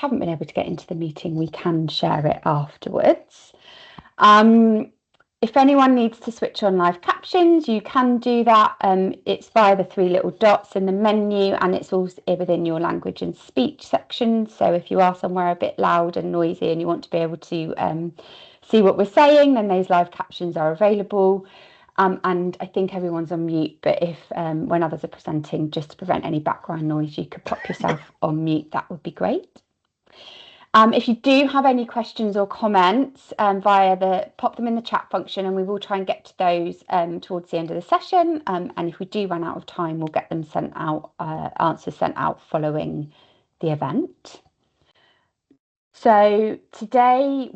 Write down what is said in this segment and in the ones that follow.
haven't been able to get into the meeting, we can share it afterwards. If anyone needs to switch on live captions, you can do that. It's via the three little dots in the menu, and it's also within your language and speech section. So if you are somewhere a bit loud and noisy and you want to be able to see what we're saying, then those live captions are available. And I think everyone's on mute, but if when others are presenting, just to prevent any background noise, you could pop yourself on mute, that would be great. If you do have any questions or comments pop them in the chat function, and we will try and get to those towards the end of the session. And if we do run out of time, we'll get them sent out, answers sent out following the event. So today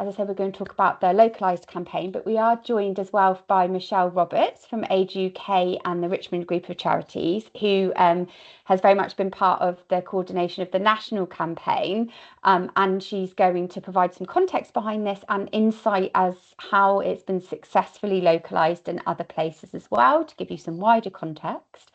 as I said, we're going to talk about the Localised campaign, but we are joined as well by Michelle Roberts from Age UK and the Richmond Group of Charities, who has very much been part of the coordination of the national campaign. And she's going to provide some context behind this and insight as how it's been successfully localised in other places as well, to give you some wider context.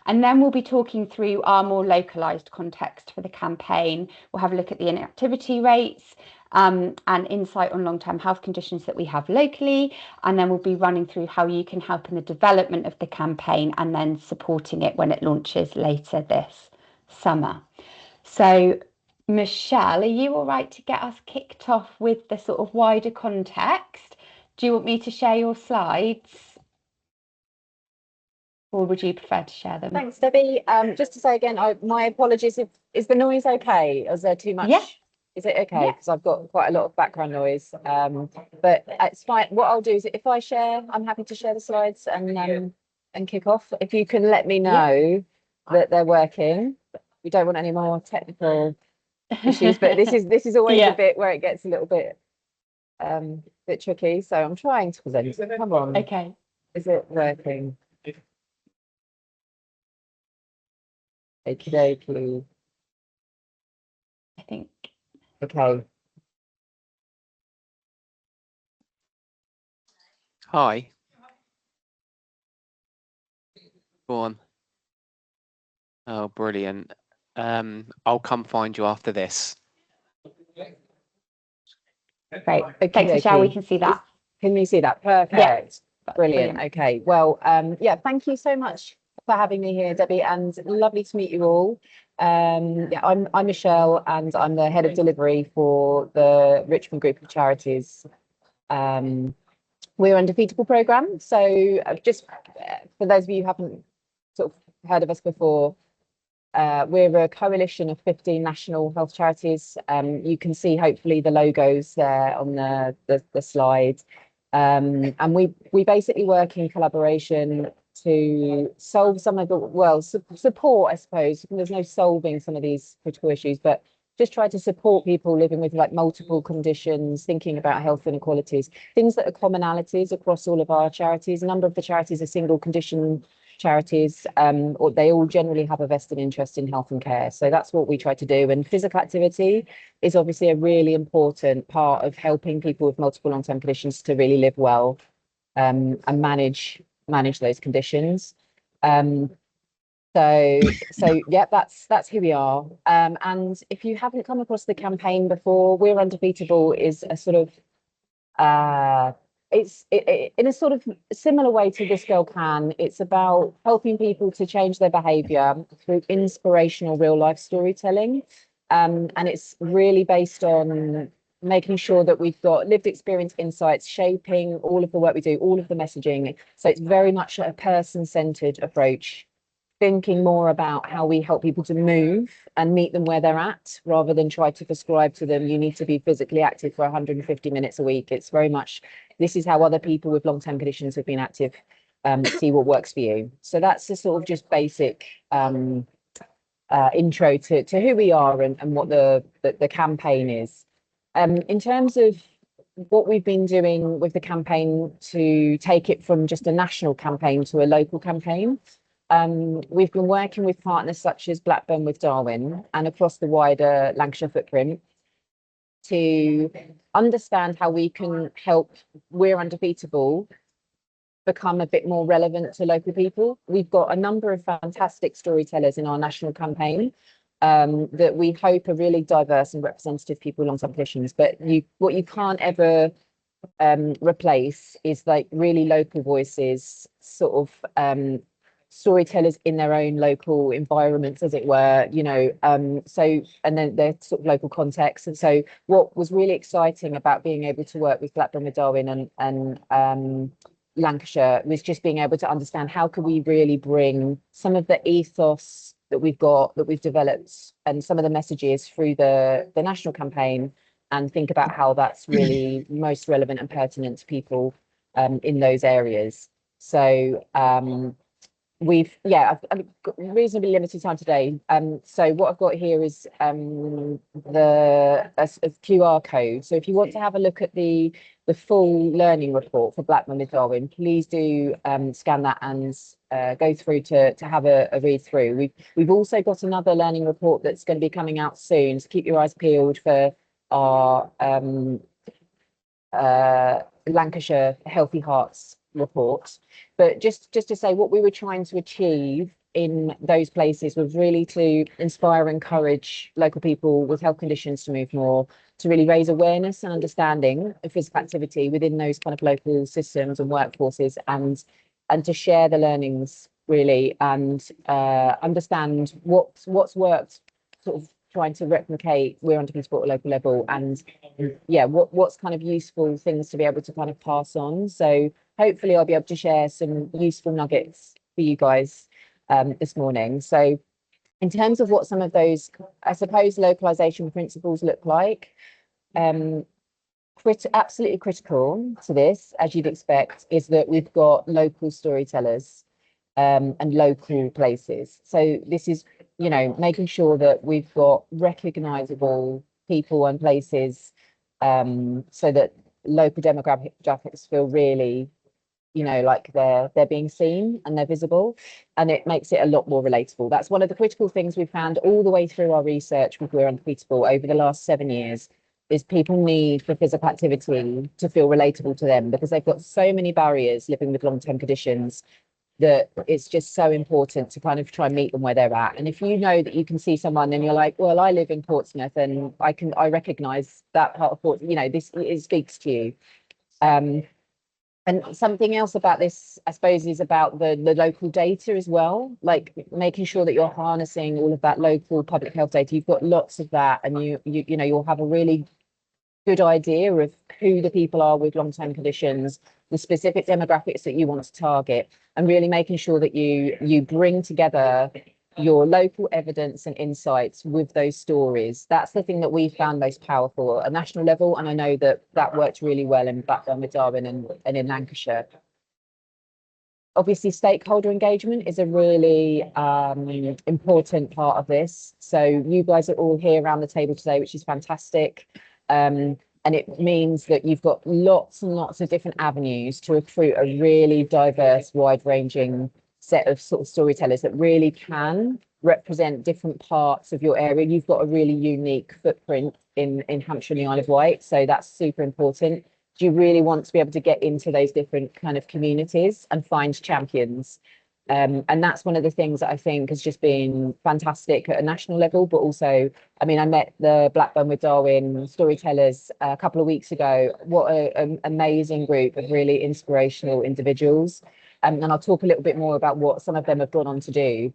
And then we'll be talking through our more localised context for the campaign. We'll have a look at the inactivity rates and insight on long-term health conditions that we have locally. And then we'll be running through how you can help in the development of the campaign and then supporting it when it launches later this summer. So, Michelle, are you all right to get us kicked off with the sort of wider context? Do you want me to share your slides? Or would you prefer to share them? Thanks, Debbie. Just to say again, my apologies. Is the noise okay? Is there too much? Yeah. Is it okay? Because I've got quite a lot of background noise. But it's fine. What I'll do is, if I share, I'm happy to share the slides and kick off. If you can let me know that they're working. We don't want any more technical issues, but this is always a bit where it gets a little bit tricky. So I'm trying to present. Come on. Okay. Is it working? Okie I think. Okay. Hi. Go on. Oh, brilliant. I'll come find you after this. Great. Thanks, Michelle. We can see that. Can you see that? Perfect. Yeah. Brilliant. Okay. Well, thank you so much for having me here, Debbie, and lovely to meet you all. I'm Michelle, and I'm the head of delivery for the Richmond Group of Charities. We're Undefeatable programme. So just for those of you who haven't sort of heard of us before, we're a coalition of 15 national health charities. You can see hopefully the logos there on the slide. And we basically work in collaboration to solve some of the, support, I suppose. There's no solving some of these critical issues, but just try to support people living with like multiple conditions, thinking about health inequalities, things that are commonalities across all of our charities. A number of the charities are single condition charities, or they all generally have a vested interest in health and care. So that's what we try to do. And physical activity is obviously a really important part of helping people with multiple long-term conditions to really live well and manage those conditions. So yeah, that's who we are. And if you haven't come across the campaign before, We're Undefeatable is a sort of it's in a sort of similar way to This Girl Can. It's about helping people to change their behaviour through inspirational real life storytelling. And it's really based on making sure that we've got lived experience insights shaping all of the work we do, all of the messaging. So it's very much a person-centred approach, thinking more about how we help people to move and meet them where they're at, rather than try to prescribe to them, you need to be physically active for 150 minutes a week. It's very much, this is how other people with long-term conditions have been active, see what works for you. So that's the sort of just basic intro to who we are and what the campaign is. In terms of what we've been doing with the campaign to take it from just a national campaign to a local campaign, we've been working with partners such as Blackburn with Darwin and across the wider Lancashire footprint to understand how we can help We're Undefeatable become a bit more relevant to local people. We've got a number of fantastic storytellers in our national campaign, that we hope are really diverse and representative people with long-term conditions. But what you can't ever replace is like really local voices, sort of storytellers in their own local environments, as it were, so, and then their sort of local context. And so what was really exciting about being able to work with Blackburn with Darwin and Lancashire was just being able to understand how could we really bring some of the ethos that we've developed and some of the messages through the national campaign, and think about how that's really most relevant and pertinent to people in those areas. So we've I've got reasonably limited time today. So what I've got here is the a QR code. So if you want to have a look at the full learning report for Blackburn with Darwin, please do scan that and go through to have a read through. We've also got another learning report that's going to be coming out soon, so keep your eyes peeled for our Lancashire Healthy Hearts report. But just to say, what we were trying to achieve in those places was really to inspire and encourage local people with health conditions to move more, to really raise awareness and understanding of physical activity within those kind of local systems and workforces, and to share the learnings really, and understand what's worked, sort of trying to replicate We're Undefeatable at a local level, and what's kind of useful things to be able to kind of pass on. So hopefully I'll be able to share some useful nuggets for you guys this morning. So in terms of what some of those, I suppose, localization principles look like, absolutely critical to this, as you'd expect, is that we've got local storytellers and local places. So this is, making sure that we've got recognizable people and places, so that local demographics feel really, like they're being seen and they're visible, and it makes it a lot more relatable. That's one of the critical things we've found all the way through our research with We're Undefeatable over the last 7 years, is people need for physical activity to feel relatable to them, because they've got so many barriers living with long-term conditions, that it's just so important to kind of try and meet them where they're at. And if you know that you can see someone and you're like, well, I live in Portsmouth and I recognize that part of Portsmouth, it speaks to you. And something else about this, I suppose, is about the local data as well, like making sure that you're harnessing all of that local public health data. You've got lots of that, and you'll have a really good idea of who the people are with long-term conditions, the specific demographics that you want to target, and really making sure that you bring together your local evidence and insights with those stories. That's the thing that we found most powerful at a national level, and I know that worked really well in Blackburn with Darwin and in Lancashire. Obviously, stakeholder engagement is a really important part of this. So you guys are all here around the table today, which is fantastic. And it means that you've got lots and lots of different avenues to recruit a really diverse, wide-ranging set of sort of storytellers that really can represent different parts of your area. You've got a really unique footprint in Hampshire and the Isle of Wight, so that's super important. Do you really want to be able to get into those different kind of communities and find champions? And that's one of the things that I think has just been fantastic at a national level, but also, I mean, I met the Blackburn with Darwin storytellers a couple of weeks ago. What an amazing group of really inspirational individuals. And I'll talk a little bit more about what some of them have gone on to do.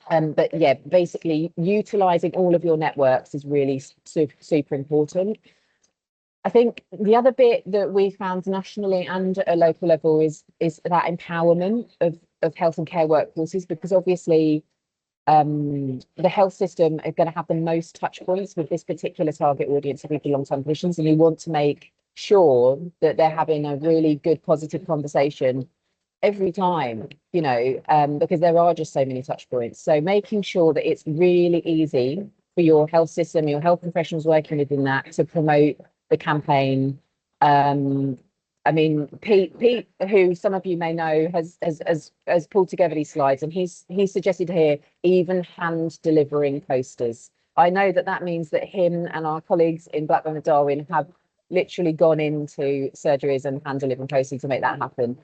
But yeah, basically utilising all of your networks is really super important. I think the other bit that we found nationally and at a local level is that empowerment of health and care workforces, because obviously the health system are going to have the most touch points with this particular target audience of people with long-term conditions, and we want to make sure that they're having a really good, positive conversation every time, because there are just so many touch points. So making sure that it's really easy for your health system, your health professionals working within that, to promote the campaign. I mean, Pete, who some of you may know, has pulled together these slides, and he's suggested here even hand delivering posters. I know that means that him and our colleagues in Blackburn and Darwin have literally gone into surgeries and hand delivering posters to make that happen.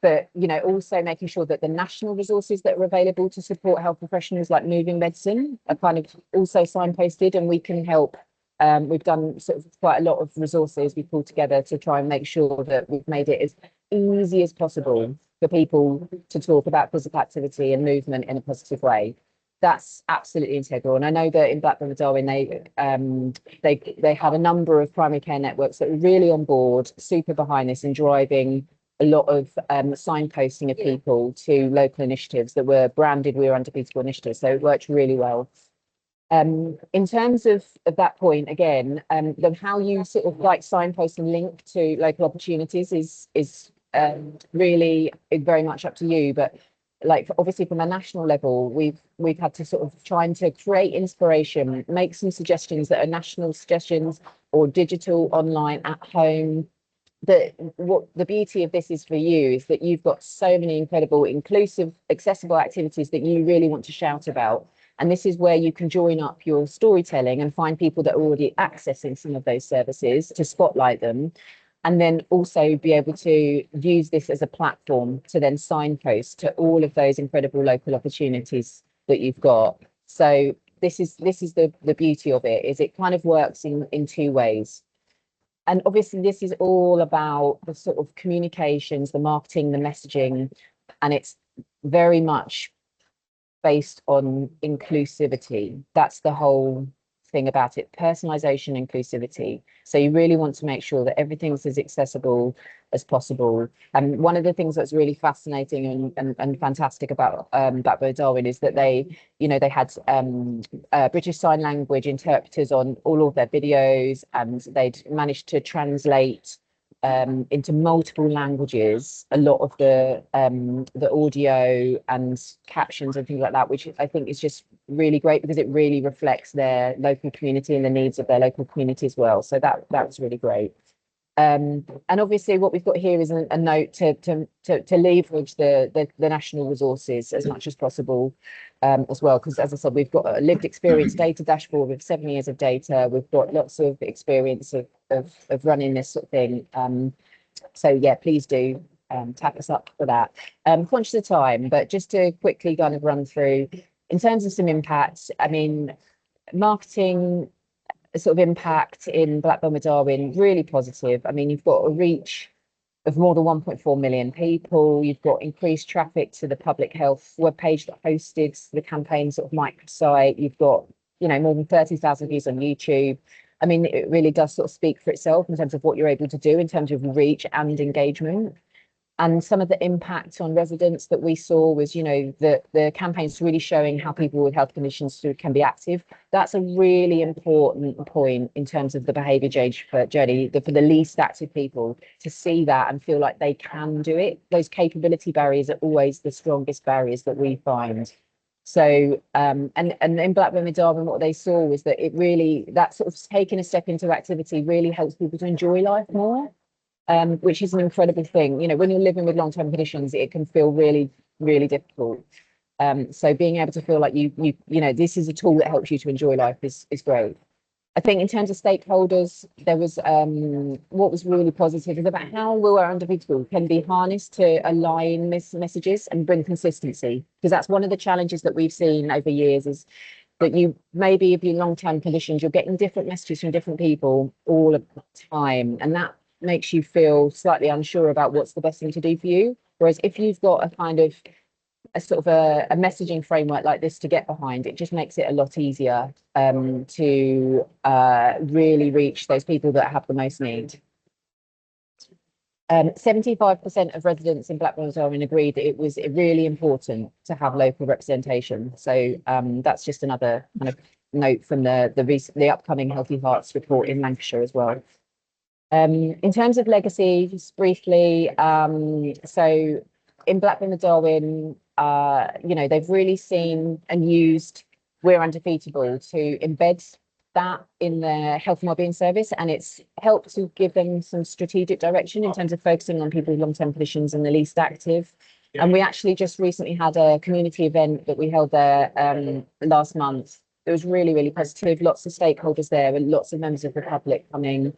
but also making sure that the national resources that are available to support health professionals like moving medicine are kind of also signposted, and we can help. We've done sort of quite a lot of resources we pulled together to try and make sure that we've made it as easy as possible for people to talk about physical activity and movement in a positive way. That's absolutely integral. And I know that in Blackburn and Darwin, they have a number of primary care networks that are really on board, super behind this, and driving a lot of signposting of people to local initiatives that were branded We're Undefeatable initiatives. So it worked really well. In terms of that point, again, how you sort of like signpost and link to local opportunities is really very much up to you. But like obviously from a national level, we've had to sort of trying to create inspiration, make some suggestions that are national suggestions or digital, online, at home. What the beauty of this is for you is that you've got so many incredible, inclusive, accessible activities that you really want to shout about. And this is where you can join up your storytelling and find people that are already accessing some of those services to spotlight them. And then also be able to use this as a platform to then signpost to all of those incredible local opportunities that you've got. So this is the beauty of it, is it kind of works in two ways. And obviously this is all about the sort of communications, the marketing, the messaging, and it's very much based on inclusivity. That's the whole thing about it, personalization, inclusivity. So you really want to make sure that everything's as accessible as possible. And one of the things that's really fascinating and fantastic about Blackburn Darwin is that they had British Sign Language interpreters on all of their videos, and they'd managed to translate into multiple languages a lot of the audio and captions and things like that, which I think is just really great because it really reflects their local community and the needs of their local community as well. So that was really great. And obviously what we've got here is a note to leverage the national resources as much as possible as well, because as I said, we've got a lived experience data dashboard with 7 years of data. We've got lots of experience of running this sort of thing. So yeah, please do tap us up for that. Conscious of time, but just to quickly kind of run through in terms of some impacts. I mean, marketing sort of impact in Blackburn with Darwin, really positive. I mean, you've got a reach of more than 1.4 million people. You've got increased traffic to the public health webpage that hosted the campaign sort of microsite. You've got, more than 30,000 views on YouTube. I mean, it really does sort of speak for itself in terms of what you're able to do in terms of reach and engagement. And some of the impact on residents that we saw was, the campaign's really showing how people with health conditions can be active. That's a really important point in terms of the behaviour change journey, for the least active people to see that and feel like they can do it. Those capability barriers are always the strongest barriers that we find. So, and in Blackburn and Darwin, what they saw was that that sort of taking a step into activity really helps people to enjoy life more. Which is an incredible thing. When you're living with long-term conditions, it can feel really, really difficult. So being able to feel like this is a tool that helps you to enjoy life is great. I think in terms of stakeholders, there was what was really positive is about how We're Undefeatable can be harnessed to align messages and bring consistency, because that's one of the challenges that we've seen over years is that you maybe if you're long-term conditions, you're getting different messages from different people all the time, and that makes you feel slightly unsure about what's the best thing to do for you. Whereas if you've got a kind of a sort of a messaging framework like this to get behind, it just makes it a lot easier to really reach those people that have the most need. 75% of residents in Blackburn and Darwin agreed that it was really important to have local representation. So that's just another kind of note from the upcoming Healthy Hearts report in Lancashire as well. In terms of legacy, just briefly, so in Blackburn and Darwin, they've really seen and used We're Undefeatable to embed that in their health and wellbeing service, and it's helped to give them some strategic direction in terms of focusing on people with long-term conditions and the least active. And we actually just recently had a community event that we held there last month. It was really, really positive. Lots of stakeholders there and lots of members of the public coming.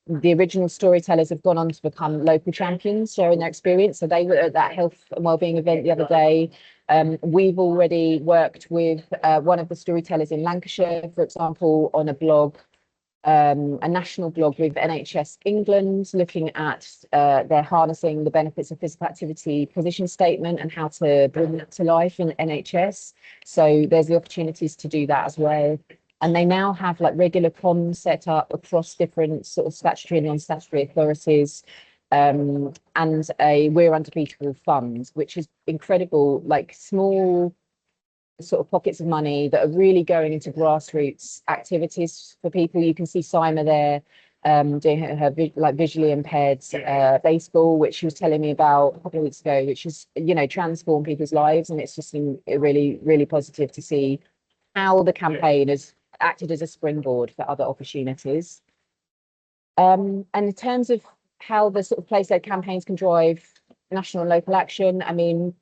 the original storytellers have gone on to become local champions, sharing their experience. So they were at that health and wellbeing event the other day. We've already worked with one of the storytellers in Lancashire, for example, on a blog, a national blog with NHS England, looking at their harnessing the benefits of physical activity position statement and how to bring that to life in NHS. So there's the opportunities to do that as well. And they now have like regular comms set up across different sort of statutory and non-statutory authorities, and a We're Undefeatable fund, which is incredible, like small sort of pockets of money that are really going into grassroots activities for people. You can see Sima there doing her like visually impaired baseball, which she was telling me about a couple of weeks ago, which is, you know, transform people's lives. And it's just really, really positive to see how the campaign has acted as a springboard for other opportunities. And in terms of how the sort of place-led campaigns can drive national and local action, I mean,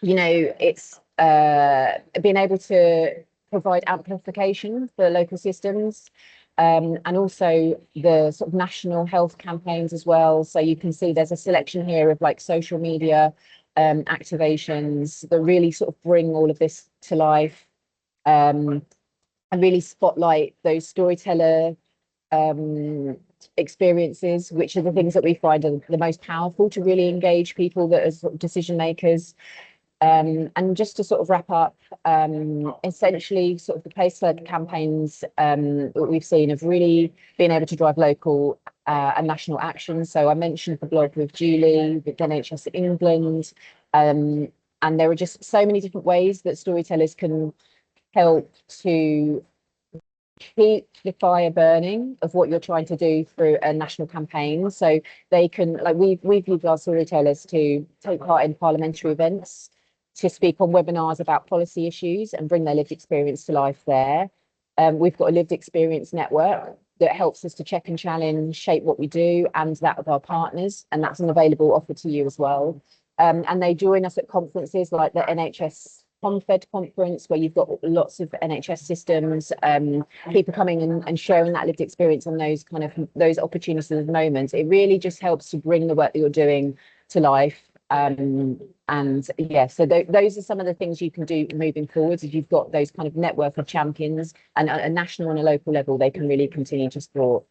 you know, it's being able to provide amplification for local systems, and also the sort of national health campaigns as well. So you can see there's a selection here of like social media activations that really sort of bring all of this to life, and really spotlight those storyteller experiences, which are the things that we find are the most powerful to really engage people that are sort of decision makers. And just to sort of wrap up, essentially sort of the place-led campaigns that we've seen have really been able to drive local and national action. So I mentioned the blog with Julie, with NHS England, and there are just so many different ways that storytellers can help to keep the fire burning of what you're trying to do through a national campaign. So they can, like, we've used our storytellers to take part in parliamentary events, to speak on webinars about policy issues and bring their lived experience to life there. We've got a lived experience network that helps us to check and challenge, shape what we do, and that of our partners, and that's an available offer to you as well. And they join us at conferences like the NHS Confed conference, where you've got lots of NHS systems, people coming in and sharing that lived experience and those kind of those opportunities and moments. It really just helps to bring the work that you're doing to life. And yeah, so those are some of the things you can do moving forwards. If you've got those kind of network of champions, and a national and a local level, they can really continue to support.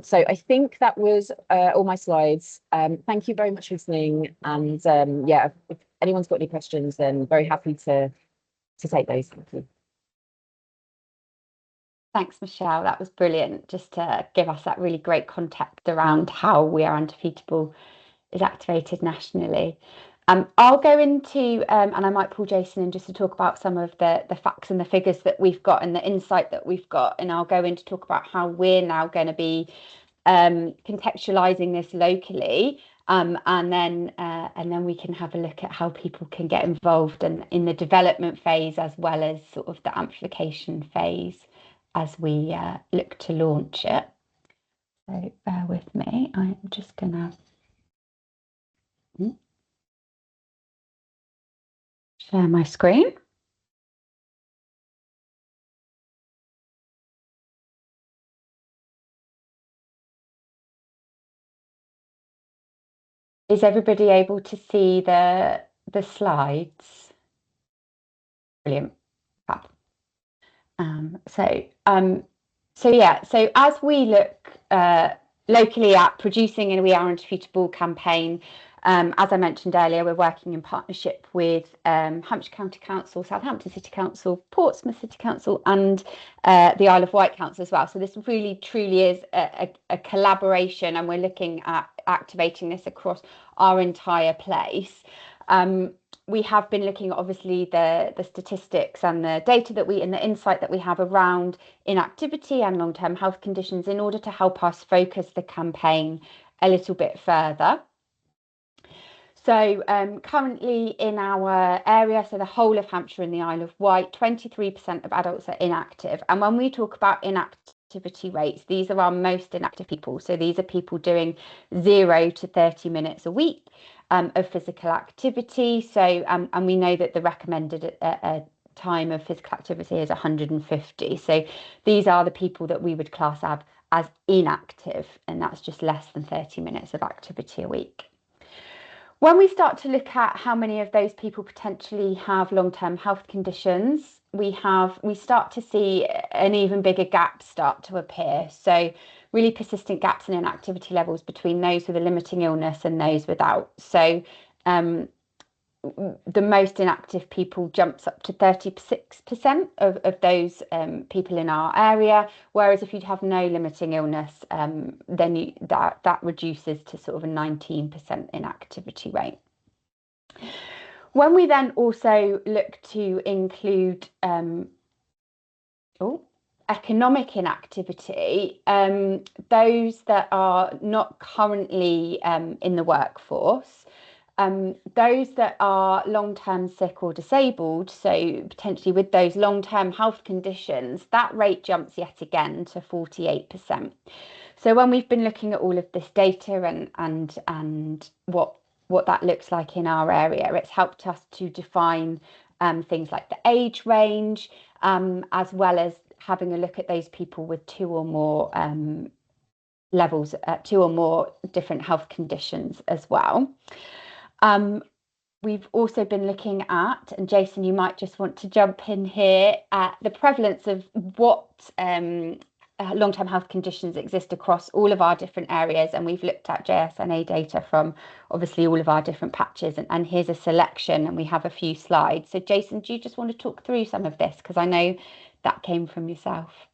So I think that was all my slides. Thank you very much for listening. And yeah, if anyone's got any questions, then very happy to take those. Thank you. Thanks, Michelle. That was brilliant, just to give us that really great context around how We Are Undefeatable is activated nationally. I'll go into, and I might pull Jason in just to talk about some of the facts and the figures that we've got and the insight that we've got, and I'll go in to talk about how we're now going to be contextualizing this locally, and then we can have a look at how people can get involved in the development phase as well as sort of the amplification phase as we look to launch it. So bear with me, I'm just gonna share my screen. Is everybody able to see the slides? Brilliant. So yeah, so as we look locally at producing a We Are Undefeatable campaign, as I mentioned earlier, we're working in partnership with Hampshire County Council, Southampton City Council, Portsmouth City Council, and the Isle of Wight Council as well. So this really truly is a collaboration, and we're looking at activating this across our entire place. We have been looking at obviously the statistics and the data and the insight that we have around inactivity and long-term health conditions in order to help us focus the campaign a little bit further. So currently in our area, so the whole of Hampshire and the Isle of Wight, 23% of adults are inactive. And when we talk about inactivity rates, these are our most inactive people. So these are people doing 0 to 30 minutes a week of physical activity. So and we know that the recommended time of physical activity is 150. So these are the people that we would class as inactive, and that's just less than 30 minutes of activity a week. When we start to look at how many of those people potentially have long-term health conditions, we start to see an even bigger gap start to appear. So really persistent gaps in inactivity levels between those with a limiting illness and those without. So the most inactive people jumps up to 36% of those people in our area, whereas if you'd have no limiting illness, then that reduces to sort of a 19% inactivity rate. When we then also look to include economic inactivity, those that are not currently in the workforce, those that are long-term sick or disabled, so potentially with those long-term health conditions, that rate jumps yet again to 48%. So when we've been looking at all of this data and what that looks like in our area, it's helped us to define things like the age range, as well as having a look at those people with two or more different health conditions as well. We've also been looking at, and Jason, you might just want to jump in here, at the prevalence of what long-term health conditions exist across all of our different areas, and we've looked at JSNA data from obviously all of our different patches, and here's a selection, and we have a few slides. So Jason, do you just want to talk through some of this, because I know that came from yourself?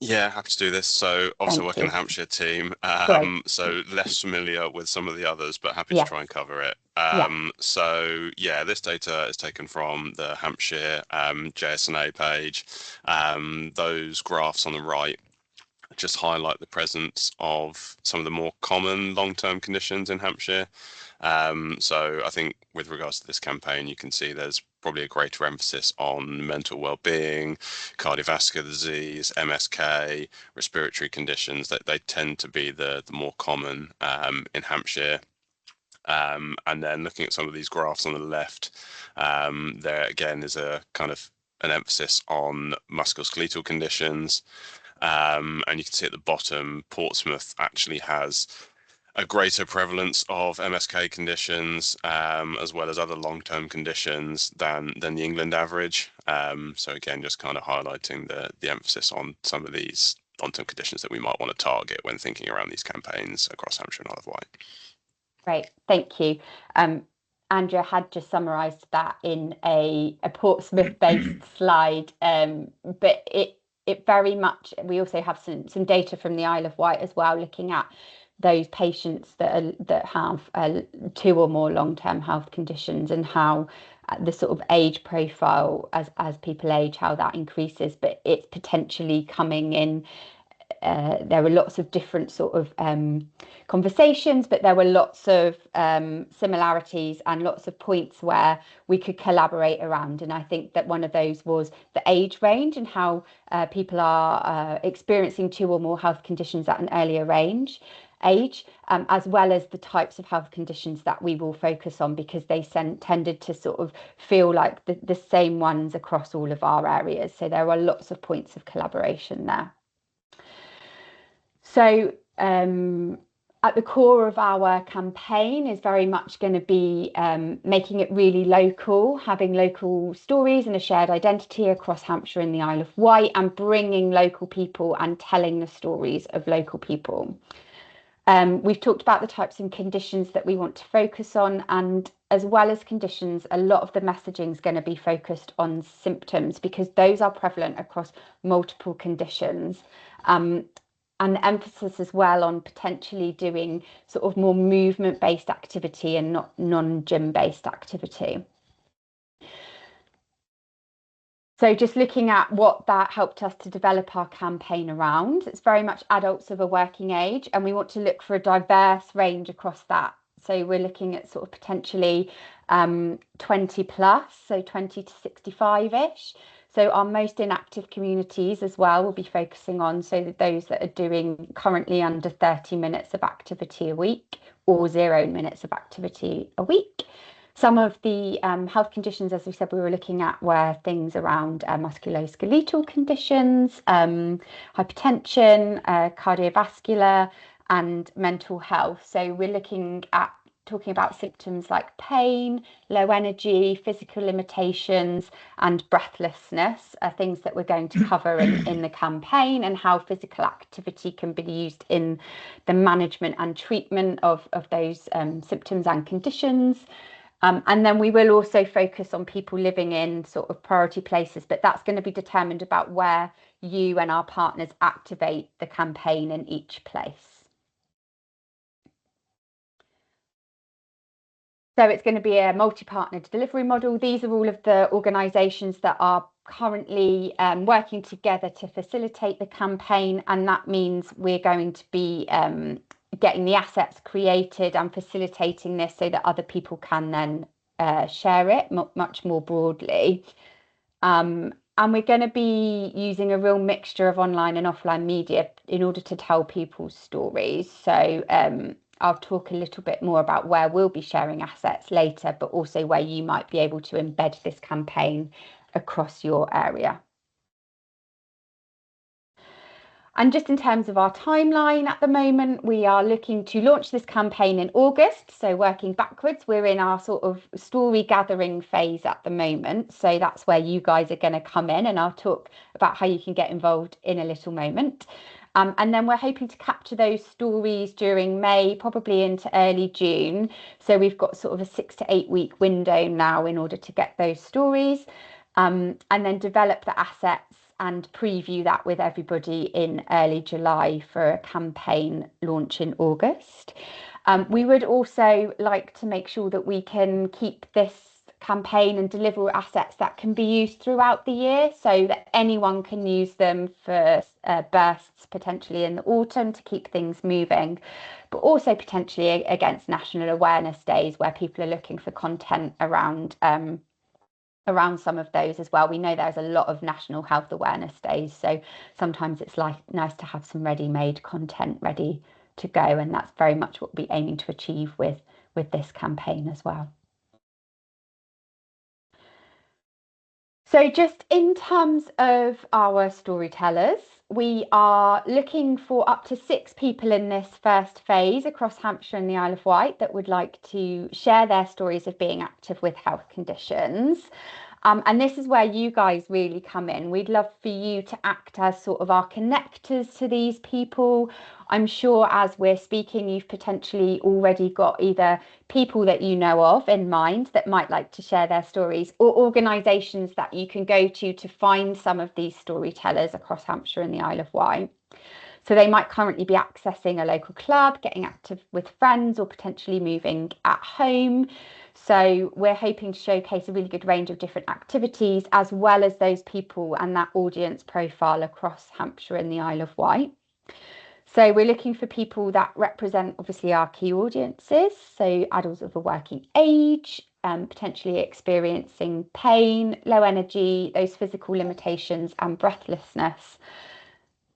Yeah, happy to do this. So obviously working in the Hampshire team, so less familiar with some of the others, but happy to try and cover it. So yeah, this data is taken from the Hampshire JSNA page. Those graphs on the right just highlight the presence of some of the more common long-term conditions in Hampshire. So I think with regards to this campaign, you can see there's probably a greater emphasis on mental well-being, cardiovascular disease, MSK, respiratory conditions. That they tend to be the more common in Hampshire. And then looking at some of these graphs on the left, there again is a kind of an emphasis on musculoskeletal conditions. And you can see at the bottom, Portsmouth actually has a greater prevalence of MSK conditions, as well as other long-term conditions than the England average. So again, just kind of highlighting the emphasis on some of these long-term conditions that we might want to target when thinking around these campaigns across Hampshire and Isle of Wight. Great, thank you. Andrea had just summarised that in a Portsmouth-based slide, but it very much, we also have some data from the Isle of Wight as well, looking at those patients that have two or more long-term health conditions, and how the sort of age profile as people age, how that increases. But it's potentially coming in. There were lots of different sort of conversations, but there were lots of similarities and lots of points where we could collaborate around. And I think that one of those was the age range, and how people are experiencing two or more health conditions at an earlier age, as well as the types of health conditions that we will focus on, because they tended to sort of feel like the same ones across all of our areas. So there are lots of points of collaboration there. So at the core of our campaign is very much going to be making it really local, having local stories and a shared identity across Hampshire and the Isle of Wight, and bringing local people and telling the stories of local people. We've talked about the types of conditions that we want to focus on, and as well as conditions, a lot of the messaging is going to be focused on symptoms, because those are prevalent across multiple conditions. And the emphasis as well on potentially doing sort of more movement-based activity and not non-gym-based activity. So just looking at what that helped us to develop our campaign around, it's very much adults of a working age, and we want to look for a diverse range across that. So we're looking at sort of potentially 20 plus, so 20 to 65-ish. So our most inactive communities as well will be focusing on, so those that are doing currently under 30 minutes of activity a week, or 0 minutes of activity a week. Some of the health conditions, as we said, we were looking at were things around musculoskeletal conditions, hypertension, cardiovascular, and mental health. So we're looking at talking about symptoms like pain, low energy, physical limitations, and breathlessness are things that we're going to cover in the campaign, and how physical activity can be used in the management and treatment of those symptoms and conditions. And then we will also focus on people living in sort of priority places, but that's going to be determined about where you and our partners activate the campaign in each place. So it's going to be a multi-partner delivery model. These are all of the organisations that are currently working together to facilitate the campaign, and that means we're going to be getting the assets created and facilitating this so that other people can then share it much more broadly. And we're going to be using a real mixture of online and offline media in order to tell people's stories. So I'll talk a little bit more about where we'll be sharing assets later, but also where you might be able to embed this campaign across your area. And just in terms of our timeline at the moment, we are looking to launch this campaign in August. So working backwards, we're in our sort of story gathering phase at the moment. So that's where you guys are going to come in, and I'll talk about how you can get involved in a little moment. And then we're hoping to capture those stories during May, probably into early June. So we've got sort of a 6 to 8 week window now in order to get those stories, and then develop the assets and preview that with everybody in early July for a campaign launch in August. We would also like to make sure that we can keep this campaign and deliver assets that can be used throughout the year, so that anyone can use them for bursts potentially in the autumn to keep things moving, but also potentially against National Awareness Days where people are looking for content around some of those as well. We know there's a lot of National Health Awareness Days, so sometimes it's nice to have some ready-made content ready to go, and that's very much what we'll be aiming to achieve with this campaign as well. So just in terms of our storytellers, we are looking for up to 6 people in this first phase across Hampshire and the Isle of Wight that would like to share their stories of being active with health conditions. And this is where you guys really come in. We'd love for you to act as sort of our connectors to these people. I'm sure as we're speaking, you've potentially already got either people that you know of in mind that might like to share their stories, or organisations that you can go to find some of these storytellers across Hampshire and the Isle of Wight. So they might currently be accessing a local club, getting active with friends, or potentially moving at home. So we're hoping to showcase a really good range of different activities, as well as those people and that audience profile across Hampshire and the Isle of Wight. So we're looking for people that represent obviously our key audiences, so adults of a working age, potentially experiencing pain, low energy, those physical limitations and breathlessness.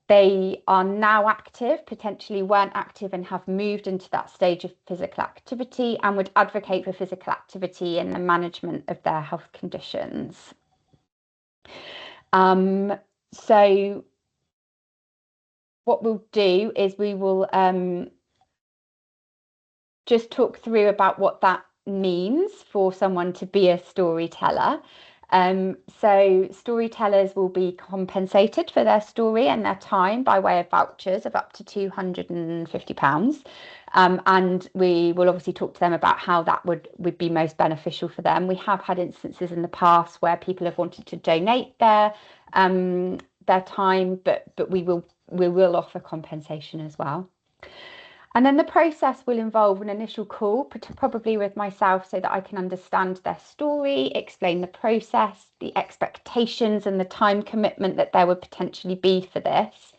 They are now active, potentially weren't active and have moved into that stage of physical activity, and would advocate for physical activity in the management of their health conditions. So what we'll do is we will just talk through about what that means for someone to be a storyteller. So storytellers will be compensated for their story and their time by way of vouchers of up to £250. And we will obviously talk to them about how that would be most beneficial for them. We have had instances in the past where people have wanted to donate their time, but we will offer compensation as well. And then the process will involve an initial call, probably with myself, so that I can understand their story, explain the process, the expectations and the time commitment that there would potentially be for this.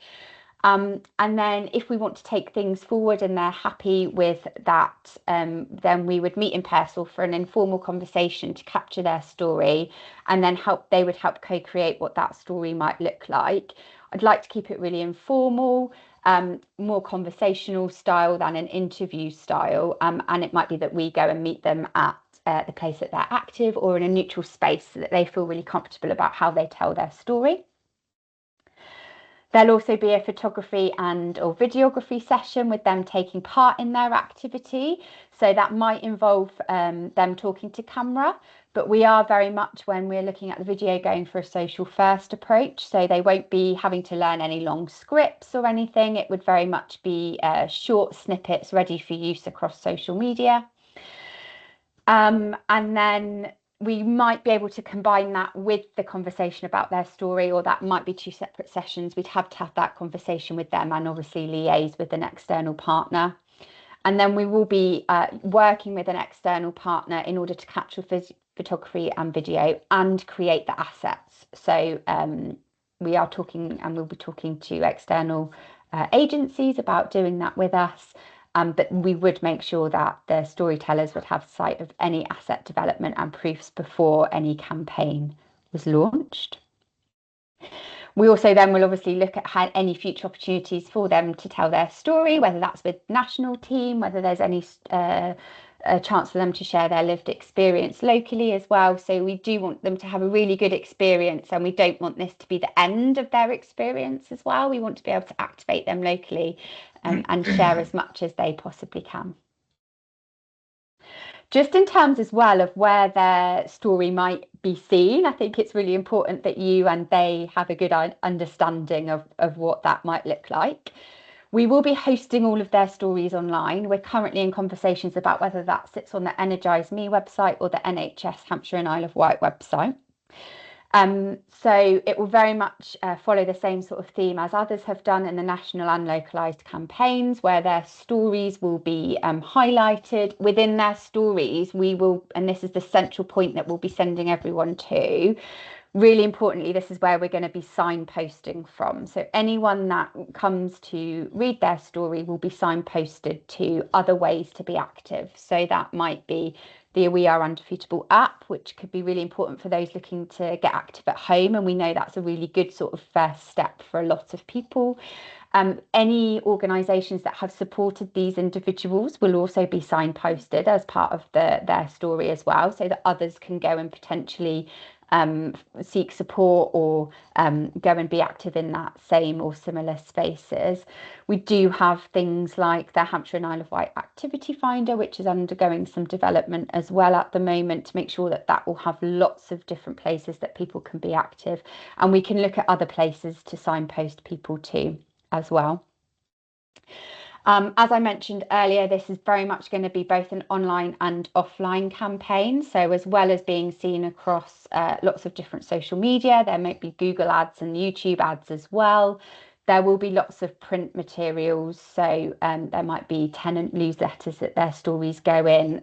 And then if we want to take things forward and they're happy with that, then we would meet in person for an informal conversation to capture their story, and then they would help co-create what that story might look like. I'd like to keep it really informal, more conversational style than an interview style, and it might be that we go and meet them at the place that they're active or in a neutral space so that they feel really comfortable about how they tell their story. There'll also be a photography or videography session with them taking part in their activity. So that might involve them talking to camera, but we are very much, when we're looking at the video, going for a social first approach. So they won't be having to learn any long scripts or anything. It would very much be short snippets ready for use across social media. And then we might be able to combine that with the conversation about their story, or that might be two separate sessions. We'd have to have that conversation with them and obviously liaise with an external partner. And then we will be working with an external partner in order to capture photography and video and create the assets. So we are talking, and we'll be talking to external agencies about doing that with us. But we would make sure that the storytellers would have sight of any asset development and proofs before any campaign was launched. We also then will obviously look at any future opportunities for them to tell their story, whether that's with national team, whether there's any a chance for them to share their lived experience locally as well. So we do want them to have a really good experience, and we don't want this to be the end of their experience as well. We want to be able to activate them locally and share as much as they possibly can. Just in terms as well of where their story might be seen, I think it's really important that you and they have a good understanding of what that might look like. We will be hosting all of their stories online. We're currently in conversations about whether that sits on the Energise Me website or the NHS Hampshire and Isle of Wight website. So it will very much follow the same sort of theme as others have done in the national and localised campaigns, where their stories will be highlighted. Within their stories, we will, and this is the central point that we'll be sending everyone to, really importantly, this is where we're going to be signposting from. So anyone that comes to read their story will be signposted to other ways to be active. So that might be the We Are Undefeatable app, which could be really important for those looking to get active at home. And we know that's a really good sort of first step for a lot of people. Any organisations that have supported these individuals will also be signposted as part of their story as well, so that others can go and potentially seek support or go and be active in that same or similar spaces. We do have things like the Hampshire and Isle of Wight Activity Finder, which is undergoing some development as well at the moment to make sure that that will have lots of different places that people can be active, and we can look at other places to signpost people to as well. As I mentioned earlier, this is very much going to be both an online and offline campaign. So as well as being seen across lots of different social media, there might be Google ads and YouTube ads as well. There will be lots of print materials. So there might be tenant newsletters that their stories go in,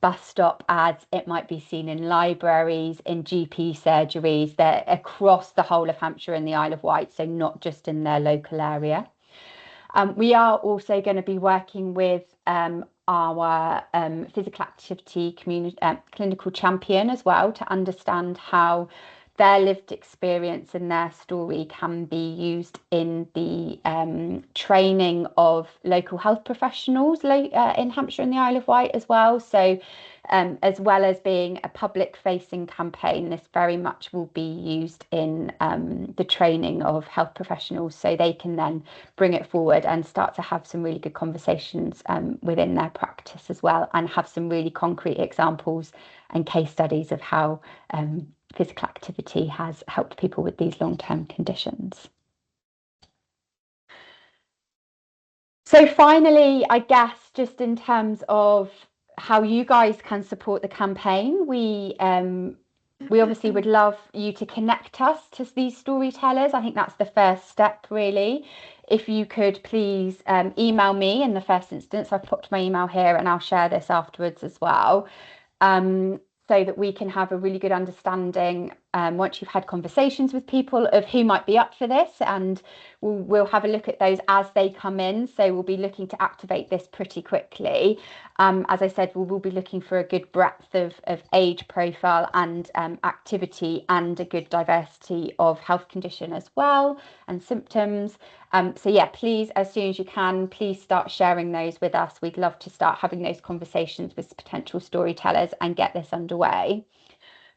bus stop ads. It might be seen in libraries, in GP surgeries. They're across the whole of Hampshire and the Isle of Wight, so not just in their local area. We are also going to be working with our physical activity community clinical champion as well to understand how their lived experience and their story can be used in the training of local health professionals in Hampshire and the Isle of Wight as well. So as well as being a public facing campaign, this very much will be used in the training of health professionals, so they can then bring it forward and start to have some really good conversations within their practice as well, and have some really concrete examples and case studies of how physical activity has helped people with these long-term conditions. So finally, I guess just in terms of how you guys can support the campaign, we obviously would love you to connect us to these storytellers. I think that's the first step, really. If you could please email me in the first instance. I've popped my email here and I'll share this afterwards as well, so that we can have a really good understanding once you've had conversations with people of who might be up for this, and we'll have a look at those as they come in. So we'll be looking to activate this pretty quickly. As I said, we will be looking for a good breadth of age profile and activity, and a good diversity of health condition as well, and symptoms. So yeah, please, as soon as you can, please start sharing those with us. We'd love to start having those conversations with potential storytellers and get this underway.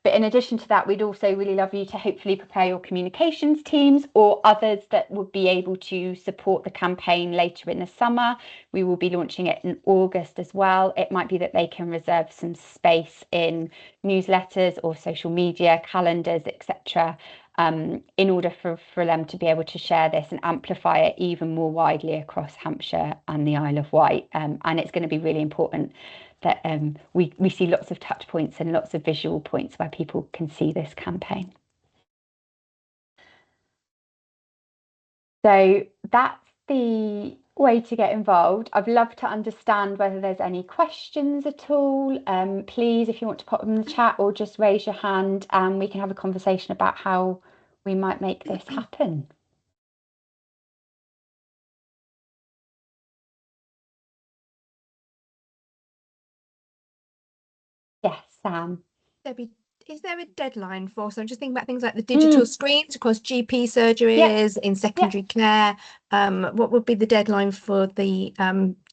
But in addition to that, we'd also really love you to hopefully prepare your communications teams or others that would be able to support the campaign later in the summer. We will be launching it in August as well. It might be that they can reserve some space in newsletters or social media, calendars, etc., in order for them to be able to share this and amplify it even more widely across Hampshire and the Isle of Wight. And it's going to be really important that we see lots of touch points and lots of visual points where people can see this campaign. So that's the way to get involved. I'd love to understand whether there's any questions at all. Please, if you want to pop them in the chat or just raise your hand, and we can have a conversation about how we might make this happen. Yes, Sam. Debbie, is there a deadline for? So I'm just thinking about things like the digital screens across GP surgeries, in secondary care. What would be the deadline for the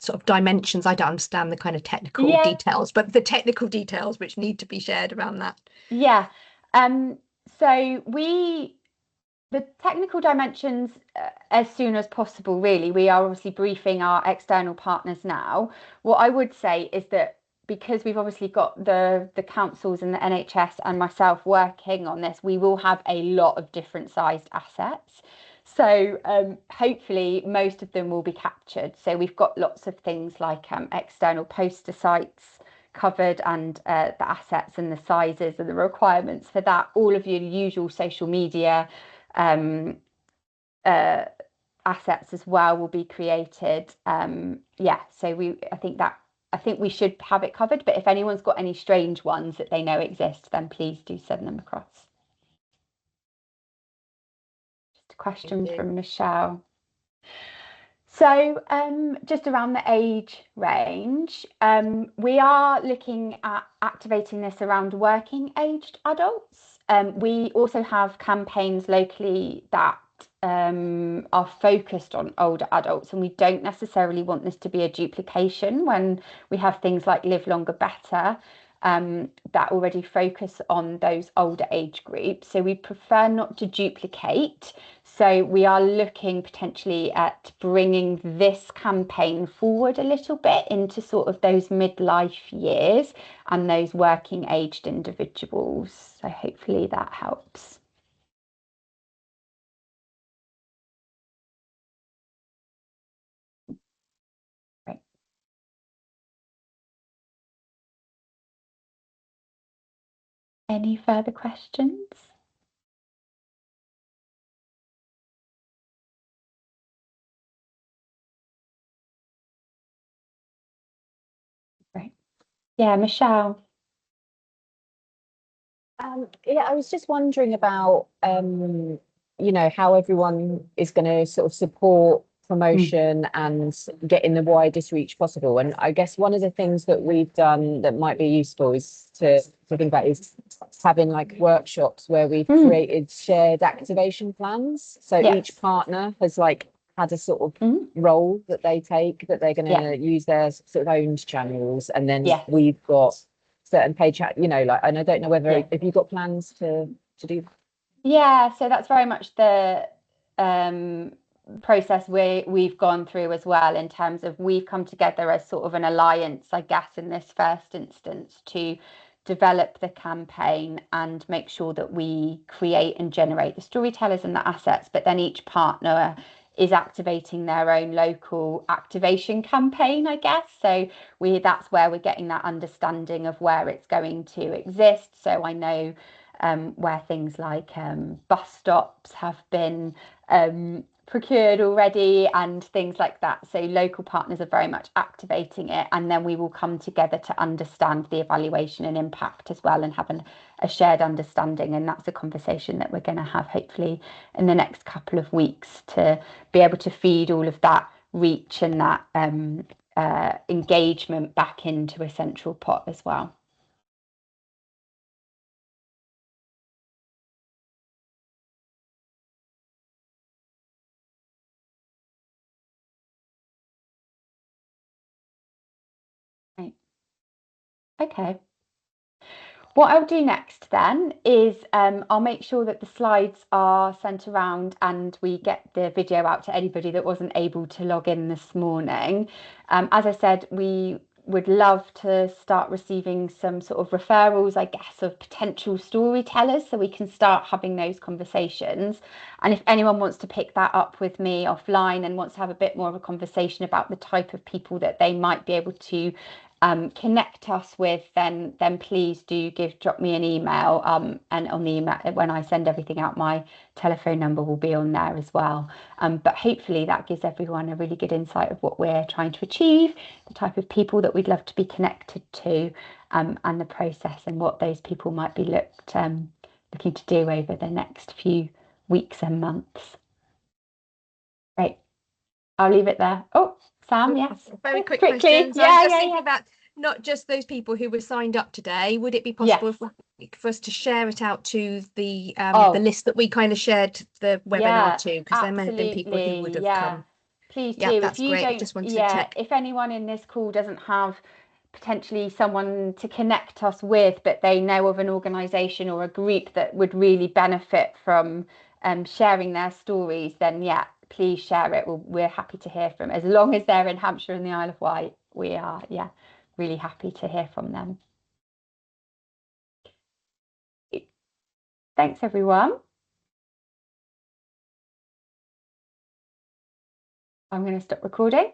sort of dimensions? I don't understand the kind of technical details, but the technical details which need to be shared around that. Yeah. So the technical dimensions, as soon as possible, really. We are obviously briefing our external partners now. What I would say is that because we've obviously got the councils and the NHS and myself working on this, we will have a lot of different sized assets. So hopefully most of them will be captured. So we've got lots of things like external poster sites covered, and the assets and the sizes and the requirements for that. All of your usual social media assets as well will be created. So I think we should have it covered, but if anyone's got any strange ones that they know exist, then please do send them across. Just a question from Michelle. So just around the age range, we are looking at activating this around working aged adults. We also have campaigns locally that are focused on older adults, and we don't necessarily want this to be a duplication when we have things like Live Longer Better that already focus on those older age groups. So we prefer not to duplicate. So we are looking potentially at bringing this campaign forward a little bit into sort of those midlife years and those working aged individuals. So hopefully that helps. Great. Any further questions? Right. Yeah, Michelle. I was just wondering about how everyone is going to sort of support promotion and getting the widest reach possible. And I guess one of the things that we've done that might be useful is to think about is having like workshops where we've created shared activation plans. So each partner has like had a sort of role that they take, that they're going to use their sort of owned channels, and then we've got certain paid chat, and I don't know whether if you've got plans to do that. Yeah, so that's very much the process we've gone through as well, in terms of we've come together as sort of an alliance, I guess, in this first instance, to develop the campaign and make sure that we create and generate the storytellers and the assets, but then each partner is activating their own local activation campaign, I guess. So that's where we're getting that understanding of where it's going to exist. So I know where things like bus stops have been procured already and things like that. So local partners are very much activating it, and then we will come together to understand the evaluation and impact as well, and have a shared understanding. And that's a conversation that we're going to have hopefully in the next couple of weeks, to be able to feed all of that reach and that engagement back into a central pot as well. Right. Okay. What I'll do next then is I'll make sure that the slides are sent around and we get the video out to anybody that wasn't able to log in this morning. As I said, we would love to start receiving some sort of referrals, I guess, of potential storytellers, so we can start having those conversations. And if anyone wants to pick that up with me offline and wants to have a bit more of a conversation about the type of people that they might be able to connect us with, then please do drop me an email, and on the email, when I send everything out, my telephone number will be on there as well. But hopefully that gives everyone a really good insight of what we're trying to achieve, the type of people that we'd love to be connected to, and the process and what those people might be looking to do over the next few weeks and months. Great. I'll leave it there. Oh, Sam, yes. Very quick quickly. question. So Yeah, I'm just yeah, thinking yeah. about not just those people who were signed up today. Would it be possible for us to share it out to the list that we kind of shared the webinar to? Because there may have been people who would have come. Please do. Yeah, that's if you great. don't, Just wanted to check. if anyone in this call doesn't have potentially someone to connect us with, but they know of an organisation or a group that would really benefit from sharing their stories, then please share it. We're happy to hear from, as long as they're in Hampshire and the Isle of Wight. We are, really happy to hear from them. Thanks, everyone. I'm going to stop recording.